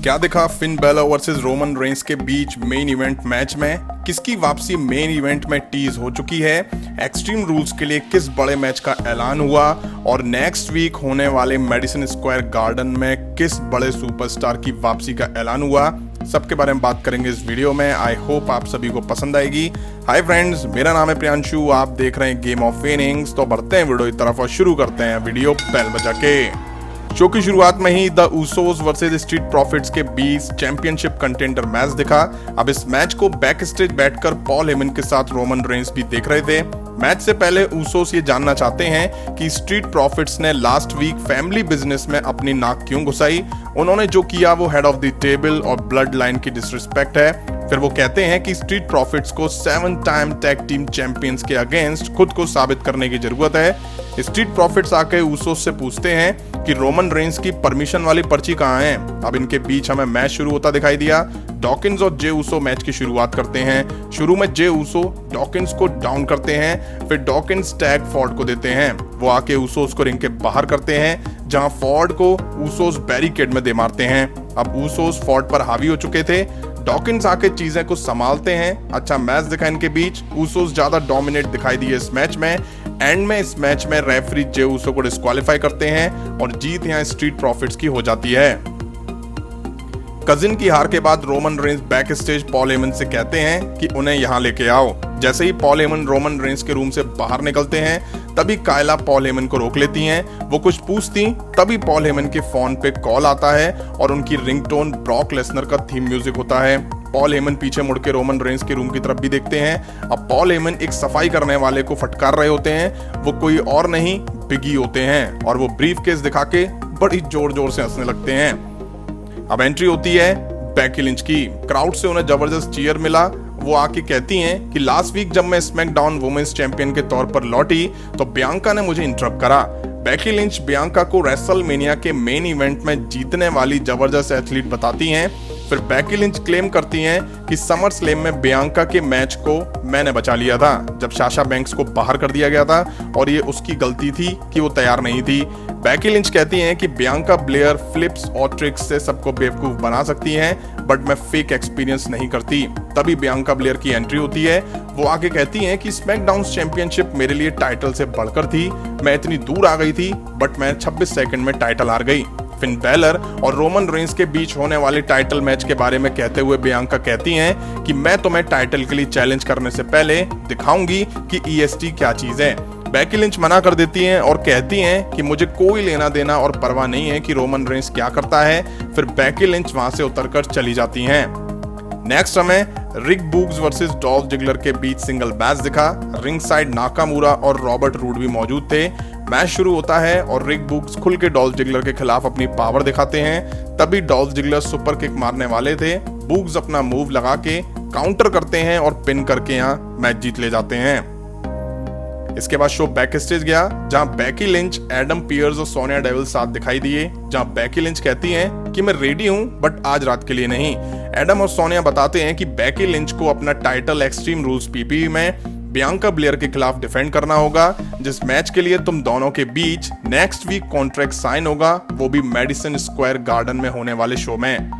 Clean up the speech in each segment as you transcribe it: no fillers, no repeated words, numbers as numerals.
क्या दिखा Finn Balor versus Roman Reigns के बीच मेन इवेंट मैच में? किसकी वापसी मेन इवेंट में टीज हो चुकी है? एक्सट्रीम रूल्स के लिए किस बड़े मैच का ऐलान हुआ? और नेक्स्ट वीक होने वाले मेडिसन स्क्वायर गार्डन में किस बड़े सुपरस्टार की वापसी का ऐलान हुआ? सबके बारे में बात करेंगे इस वीडियो में। आई होप आप सभी को पसंद आएगी। हाय फ्रेंड्स, मेरा नाम है प्रियांशु, आप देख रहे हैं गेम ऑफ इनिंग्स। तो बढ़ते हैं वीडियो की तरफ और शुरू करते हैं वीडियो बेल बजा के। शो की शुरुआत में ही the Usos versus street profits के बीच चैंपियनशिप कंटेंडर मैच दिखा। अब इस मैच को बैक स्टेज बैठकर पॉल हेमन के साथ रोमन रेंस भी देख रहे थे। मैच से पहले उसोस ये जानना चाहते हैं कि स्ट्रीट प्रॉफिट्स ने लास्ट वीक फैमिली बिजनेस में अपनी नाक क्यों घुसाई। उन्होंने जो किया वो हेड ऑफ द टेबल और ब्लड लाइन की डिसरिस्पेक्ट है। फिर वो कहते हैं कि स्ट्रीट प्रॉफिट्स को 7 टाइम टैग टीम चैंपियंस के अगेंस्ट खुद को साबित करने की जरूरत है। स्ट्रीट प्रॉफिट्स आके उसोस से पूछते हैं कि रोमन रेंस की परमिशन वाली पर्ची कहाँ है। अब इनके बीच हमें मैच शुरू होता दिखाई दिया। डॉकिंस और जे उसो मैच की शुरुआत करते हैं। शुरू में जे उसो डॉकिंस को डाउन करते हैं, फिर डॉकिंस टैग फॉर्ड को देते हैं। वो आके उसोस को रिंग के बाहर करते हैं, जहां फॉर्ड को उसोस बैरिकेड में दे मारते हैं। अब उसोस फॉर्ड पर हावी हो चुके थे। डॉकिंस आके चीजें को संभालते हैं। अच्छा मैच दिखा इनके बीच। उसोस ज्यादा डोमिनेट दिखाई दिए इस मैच में। एंड में इस मैच में रेफरी जे उसो को डिस्क्वालीफाई करते हैं और जीत यहाँ स्ट्रीट प्रॉफिट्स की हो जाती है। कजिन की हार के बाद Roman Reigns back stage Paul Heyman से कहते हैं कि उन्हें यहाँ लेके आओ। जैसे ही पॉल हेमन रोमन रेंस के रूम से बाहर निकलते हैं, तभी कायला पॉल हेमन को रोक लेती हैं। वो कुछ पूछती, तभी पॉल हेमन के फोन पे कॉल आता है और उनकी रिंगटोन ब्रॉक लेसनर का थीम म्यूजिक होता है। पॉल हेमन पीछे मुड़ के रोमन रेंस के रूम की तरफ भी देखते हैं। अब पॉल हेमन एक सफाई करने वाले को फटकार रहे होते हैं। वो कोई और नहीं बिगी होते हैं और वो ब्रीफ केस दिखा के बड़ी जोर जोर से हंसने लगते हैं। अब एंट्री होती है बेकी लिंच की। क्राउड से उन्हें जबरदस्त चीयर मिला। वो आके कहती हैं कि लास्ट वीक जब मैं स्मैकडाउन वुमेन्स चैंपियन के तौर पर लौटी तो बियांका ने मुझे इंटरप्ट करा। बेकी लिंच बियांका को रेसलमेनिया के मेन इवेंट में जीतने वाली जबरदस्त एथलीट बताती हैं। फिर बेकी लिंच क्लेम करती हैं कि समर स्लैम में बियांका के मैच को मैंने बचा लिया था, जब साशा बैंक्स को बाहर कर दिया गया था और ये उसकी गलती थी कि वो तैयार नहीं थी। बेकी लिंच कहती हैं कि बियांका ब्लेयर फ्लिप्स और ट्रिक्स से सबको बेवकूफ बना सकती हैं, बट मैं फेक एक्सपीरियंस नहीं करती। तभी बियांका ब्लेयर की एंट्री होती है। वो आगे कहती हैं कि स्मैकडाउन चैंपियनशिप मेरे लिए टाइटल से बढ़कर थी। मैं इतनी दूर आ गई थी, बट मैं 26 सेकंड में टाइटल हार गई। फिन बैलर और रोमन रेंस के बीच होने वाले टाइटल मैच के बारे में कहते हुए बियांका कहती हैं कि मैं तुम्हें टाइटल के लिए चैलेंज करने से पहले दिखाऊंगी कि ईएसटी क्या चीज है। बेकी लिंच मना कर देती हैं और कहती हैं कि मुझे कोई लेना देना और परवाह नहीं है कि रोमन रेंस क्या करता है। फिर बेकी लिंच वहां से उतरकर चली जाती हैं। नेक्स्ट हमें रिक बुग्स वर्सेस डॉल्फ जिगलर के बीच सिंगल मैच दिखा। रिंग साइड नाकामुरा और रॉबर्ट रूड भी मौजूद थे। मैच शुरू होता है और रिक बुग्स खुल के डॉल्फ जिगलर के खिलाफ अपनी पावर दिखाते हैं। तभी डॉल्फ जिगलर सुपर किक मारने वाले थे। बुग्स अपना मूव लगा के काउंटर करते हैं और पिन करके यहाँ मैच जीत ले जाते हैं। इसके बाद शो बैक स्टेज गया, जहां बेकी लिंच, एडम पियर्स और सोनिया डेविल साथ दिखाई दिए। जहां बेकी लिंच कहती हैं कि मैं रेडी हूं, बट आज रात के लिए नहीं। एडम और सोनिया बताते हैं कि बेकी लिंच को अपना टाइटल एक्सट्रीम रूल्स पीपीवी में बियांका ब्लेयर के खिलाफ डिफेंड करना होगा, जिस मैच के लिए तुम दोनों के बीच नेक्स्ट वीक कॉन्ट्रैक्ट साइन होगा, वो भी मेडिसन स्क्वायर गार्डन में होने वाले शो में।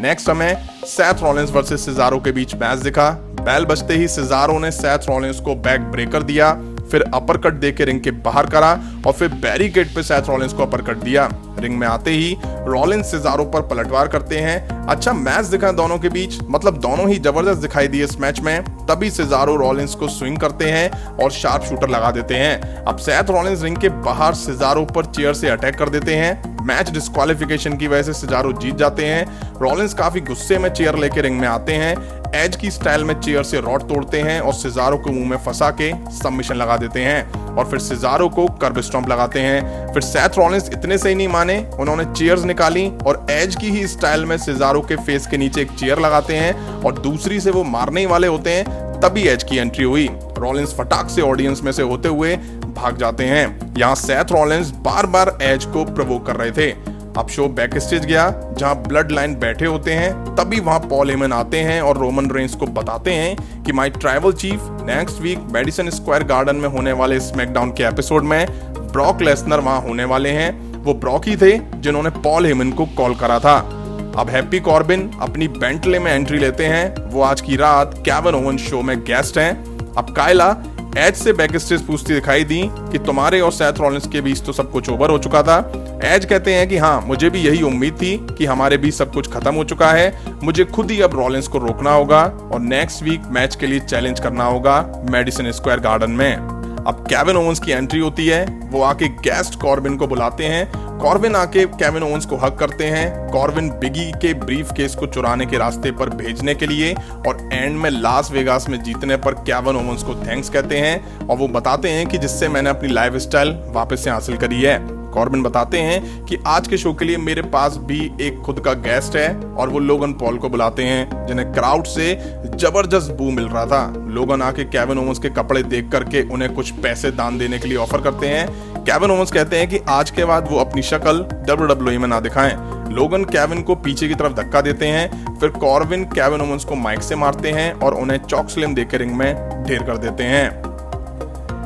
नेक्स्ट हमें सेथ रॉलिंस वर्सेस सिजारो के बीच मैच दिखा। बेल बजते ही सिजारो ने सेथ रॉलिंस को बैक ब्रेकर दिया, फिर अपरकट देके रिंग के बाहर करा और फिर बैरिकेड पे सेथ रॉलिंस को अपरकट दिया। रिंग में आते ही रॉलिंस सिजारो पर पलटवार करते हैं। अच्छा मैच दिखा दोनों के बीच, मतलब दोनों ही जबरदस्त दिखाई दिए इस मैच में। तभी सिजारो रॉलिंस को स्विंग करते हैं और शार्प शूटर लगा देते हैं। अब सेथ रॉलिंस रिंग के बाहर सिजारो पर चेयर से अटैक कर देते हैं। मैच डिस्क्वालिफिकेशन की वजह से सिजारो जीत जाते हैं। रॉलिंस काफी गुस्से में चेयर लेके रिंग में आते हैं। एज की स्टाइल में चेयर से रॉड तोड़ते हैं और सिजारो को मुंह में फंसा के सबमिशन लगा देते हैं और फिर सिजारो को कर्ब स्टॉम्प लगाते हैं। फिर सेथ रॉलिंस इतने से ही नहीं माने, उन्होंने चेयर्स निकाली और एज की ही स्टाइल में सिजारो के फेस के नीचे एक चेयर लगाते हैं और दूसरी से वो मारने ही वाले होते हैं। तभी एज की एंट्री हुई। रॉलिंस फटाक से ऑडियंस में से होते हुए भाग जाते हैं। यहाँ सेथ रॉलिंस बार बार एज को प्रोवोक कर रहे थे। अब शो बैक स्टेज गया, जहां ब्लड लाइन बैठे होते हैं। तभी वहां पॉल हेमन आते हैं और रोमन रेंस को बताते हैं कि my tribal chief next week Madison Square Garden में होने वाले स्मैकडाउन के एपिसोड में ब्रॉक लेसनर वहां होने वाले हैं। वो ब्रॉक ही थे जिन्होंने पॉल हेमन को कॉल करा था। अब हैप्पी कॉर्बिन अपनी बेंटले में एंट्री लेते हैं। वो आज की रात केविन ओवेंस शो में गेस्ट हैं। अब कायला एज से बैक स्टेज पूछती दिखाई दी कि तुम्हारे और सेथ रॉलिंस के बीच तो सब कुछ ओवर हो चुका था। एज कहते हैं कि हाँ, मुझे भी यही उम्मीद थी कि हमारे बीच सब कुछ खत्म हो चुका है। मुझे खुद ही अब रॉलिंस को रोकना होगा और नेक्स्ट वीक मैच के लिए चैलेंज करना होगा मैडिसन स्क्वायर गार्डन में। अब केविन ओवेंस की एंट्री होती है। वो आके गेस्ट कॉर्बिन को बुलाते हैं। कॉर्बिन आके केविन ओवेंस को हक करते हैं। कॉर्बिन बिगी के ब्रीफ केस को चुराने के रास्ते पर भेजने के लिए और एंड में लास वेगास में जीतने पर केविन ओवेंस को थैंक्स कहते हैं और वो बताते हैं कि जिससे मैंने अपनी लाइफ स्टाइल वापस से हासिल करी है। कॉर्बिन बताते हैं कि आज के शो के लिए मेरे पास भी एक खुद का गेस्ट है और वो लोगन पॉल को बुलाते हैं, जिन्हें क्राउड से जबरदस्त बू मिल रहा था। लोगन आके केविन ओवेंस के कपड़े देख करके उन्हें कुछ पैसे दान देने के लिए ऑफर करते हैं। केविन ओवेंस कहते हैं कि आज के बाद वो अपनी शक्ल WWE में ना दिखाएं। लोगन केविन को पीछे की तरफ धक्का देते हैं। फिर कॉर्बिन केविन ओवेंस को माइक से मारते हैं और उन्हें चॉक स्लैम देकर रिंग में ढेर कर देते हैं।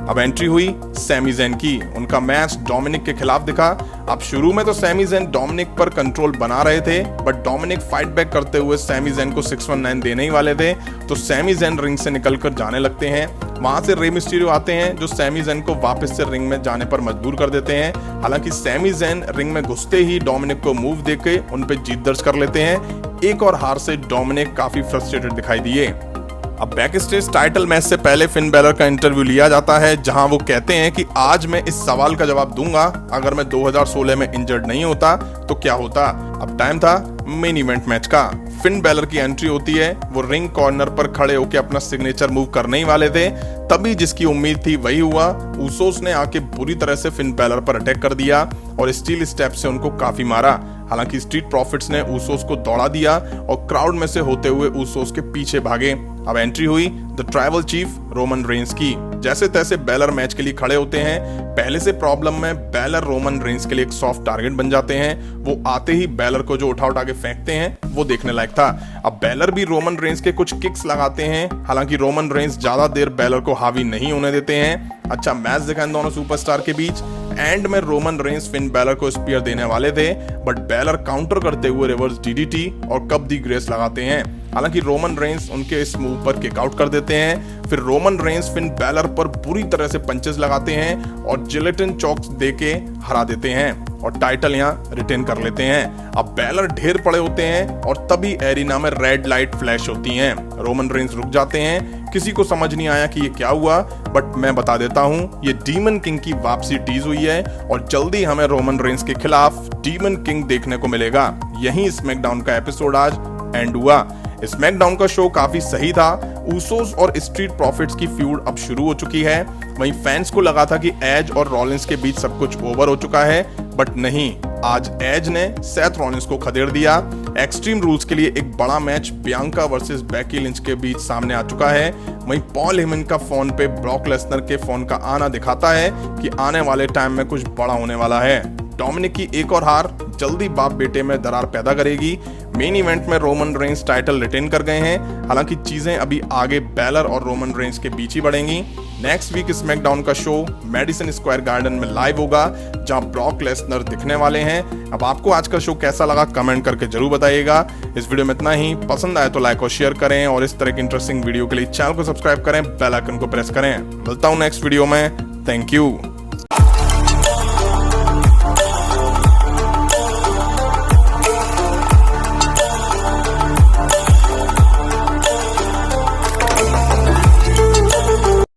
अब एंट्री हुई सैमी ज़ेन की। उनका मैच डोमिनिक के खिलाफ दिखा। अब शुरू में तो सैमी ज़ेन डोमिनिक पर कंट्रोल बना रहे थे, बट डोमिनिक फाइट बैक करते हुए सैमी ज़ेन को 619 देने ही वाले थे, तो सैमी ज़ेन रिंग से निकलकर जाने लगते हैं। वहां से रे मिस्टीरियो आते हैं जो सैमी ज़ेन को वापस से रिंग में जाने पर मजबूर कर देते हैं। हालांकि सैमी ज़ेन रिंग में घुसते ही डोमिनिक को मूव देके उन पे जीत दर्ज कर लेते हैं। एक और हार से डोमिनिक काफी फ्रस्ट्रेटेड दिखाई दिए। अब बैक स्टेज टाइटल मैच से पहले फिन बैलर का इंटरव्यू लिया जाता है, जहां वो कहते हैं कि आज मैं इस सवाल का जवाब दूंगा, अगर मैं 2016 में इंजर्ड नहीं होता तो क्या होता। अब टाइम था मेन इवेंट मैच का। फिन बैलर की एंट्री होती है। वो रिंग कॉर्नर पर खड़े होकर अपना सिग्नेचर मूव करने ही वाले थे, तभी जिसकी उम्मीद थी वही हुआ। ऊसोस ने आके बुरी तरह से फिन बैलर पर अटैक कर दिया और स्टील स्टेप से उनको काफी मारा। हालांकि स्ट्रीट प्रॉफिट्स ने ऊसोस को दौड़ा दिया और क्राउड में से होते हुए ऊसोस के पीछे भागे। अब एंट्री हुई the tribal chief Roman Reigns की। जैसे तैसे बैलर मैच के लिए खड़े होते हैं। पहले से प्रॉब्लम में बैलर रोमन रेंस के लिए एक सॉफ्ट टारगेट बन जाते हैं। वो आते ही बैलर को जो उठा के फेंकते हैं वो देखने लायक था। अब बैलर भी रोमन रेंस के कुछ किक्स लगाते हैं। हालांकि रोमन रेंस ज्यादा देर बैलर को हावी नहीं होने देते हैं। अच्छा मैच दिखा इन दोनों सुपरस्टार के बीच। एंड में रोमन रेंस फिन बैलर को स्पीयर देने वाले थे, बट बैलर काउंटर करते हुए रिवर्स डीडीटी और कप दी ग्रेस लगाते हैं। हालांकि रोमन रेंस उनके इस मूव पर किक आउट कर देते हैं। फिर रोमन रेंस फिन बैलर पर बुरी तरह से पंचेस लगाते हैं और जिलेटिन चॉक्स देके हरा देते हैं और टाइटल यहाँ रिटेन कर लेते हैं। अब बैलर ढेर पड़े होते हैं और तभी एरिना में रेड लाइट फ्लैश होती हैं। रोमन रेंस रुक जाते हैं। किसी को समझ नहीं आया कि ये क्या हुआ, बट मैं बता देता हूँ, ये डीमन किंग की वापसी टीज हुई है और जल्दी हमें रोमन रेंस के खिलाफ डीमन किंग देखने को मिलेगा। यही स्मैकडाउन का एपिसोड आज एंड हुआ। स्मैकडाउन का शो काफी सही था। ऊसोस और स्ट्रीट प्रॉफिट्स की फ्यूड अब शुरू हो चुकी है। वहीं फैंस को लगा था कि एज और रॉलिंस के बीच सब कुछ ओवर हो चुका है, बट नहीं, आज एज ने सेथ रॉलिंस को खदेड़ दिया। एक्सट्रीम रूल्स के लिए एक बड़ा match Bianca versus Becky Lynch के बीच सामने आ चुका है। वहीं पॉल हेमन का फोन पे ब्रॉक लेसनर के फोन का आना दिखाता है कि आने वाले टाइम में कुछ बड़ा होने वाला है। डोमिनिक की एक और हार जल्दी बाप बेटे में दरार पैदा करेगी। मेन इवेंट में रोमन रेंस टाइटल रिटेन कर गए हैं। हालांकि चीजें अभी आगे बैलर और रोमन रेंस के बीच ही बढ़ेंगी। नेक्स्ट वीक स्मैकडाउन का शो मैडिसन स्क्वायर गार्डन में लाइव होगा, जहां ब्रॉक लेसनर दिखने वाले हैं। अब आपको आज का शो कैसा लगा कमेंट करके जरूर बताइएगा। इस वीडियो में इतना ही। पसंद आए तो लाइक और शेयर करें और इस तरह की इंटरेस्टिंग वीडियो के लिए चैनल को सब्सक्राइब करें, बेल आइकन को प्रेस करें। मिलता हूं नेक्स्ट वीडियो में। Thank you.